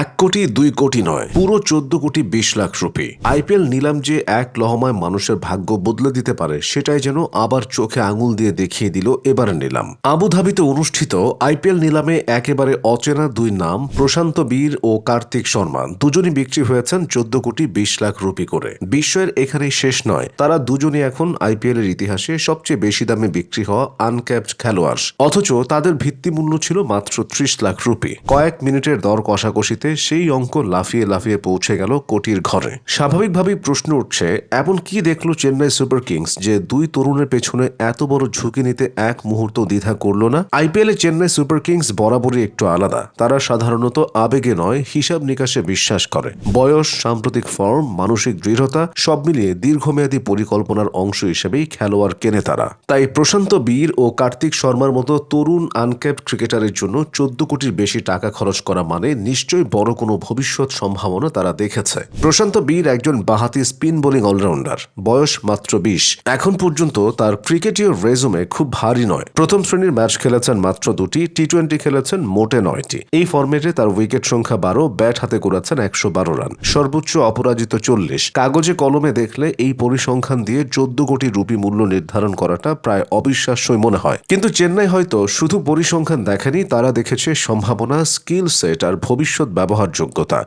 1 কোটি 2 কোটি নয়, পুরো 14 কোটি 20 লাখ রুপি। আইপিএল নিলাম যে এক লহমায় মানুষের ভাগ্য বদলে দিতে পারে, সেটাই যেন আবার চোখে আঙুল দিয়ে দেখিয়ে দিল এবারের নিলাম। আবুধাবিতে অনুষ্ঠিত আইপিএল নিলামে একেবারে অচেনা দুই নাম প্রশান্ত বীর ও কার্তিক শর্মা দুজনই বিক্রি হয়েছেন 14 কোটি 20 লাখ রুপি করে। বিস্ময়ের এখানেই শেষ নয়, তারা দুজনই এখন আইপিএল এর ইতিহাসে সবচেয়ে বেশি দামে বিক্রি হওয়া আনক্যাপড খেলোয়াড়। অথচ তাদের ভিত্তিমূল্য ছিল মাত্র 30 লাখ রুপি। কয়েক মিনিটের দর কষাকষিতে সেই অঙ্ক লাফিয়ে লাফিয়ে পৌঁছে গেল কোটির ঘরে। স্বাভাবিকভাবেই প্রশ্ন উঠছে, এমন কি দেখলো চেন্নাই সুপার কিংস যে দুই তরুণের পেছনে এত বড় ঝুঁকি নিতে এক মুহূর্ত দ্বিধা করলো না? আইপিএল এ চেন্নাই সুপার কিংস বরাবরই একটু আলাদা। তারা সাধারণত আবেগে নয়, হিসাব নিকাশে বিশ্বাস করে। বয়স, সাম্প্রতিক ফর্ম, মানসিক দৃঢ়তা সব মিলিয়ে দীর্ঘমেয়াদী পরিকল্পনার অংশ হিসেবেই খেলোয়াড় কেনে তারা। তাই প্রশান্ত বীর ও কার্তিক শর্মার মতো তরুণ আনক্যাপড ক্রিকেটারের জন্য 14 কোটির বেশি টাকা খরচ করা মানে নিশ্চয়ই বড় কোনো ভবিষ্যৎ সম্ভাবনা তারা দেখেছে। প্রশান্ত বীর একজন বাঁহাতি স্পিন বোলিং অলরাউন্ডার, বয়স মাত্র 20। এখন পর্যন্ত তার ক্রিকেটীয় রেজুমে খুব ভারী নয়। প্রথম শ্রেণীর ম্যাচ খেলেছেন মাত্র 2টি, টি-20 খেলেছেন মোটে 9টি। এই ফরম্যাটে তার উইকেট সংখ্যা 12, ব্যাট হাতে করেছেন 112 রান, সর্বোচ্চ অপরাজিত 40। কাগজে কলমে দেখলে এই পরিসংখ্যান দিয়ে 14 কোটি রুপি মূল্য নির্ধারণ করাটা প্রায় অবিশ্বাস্যই মনে হয়। কিন্তু চেন্নাই হয়তো শুধু পরিসংখ্যান দেখেনি, তারা দেখেছে সম্ভাবনা, স্কিল সেট আর ভবিষ্যৎ ব্যবহারযোগ্যতা।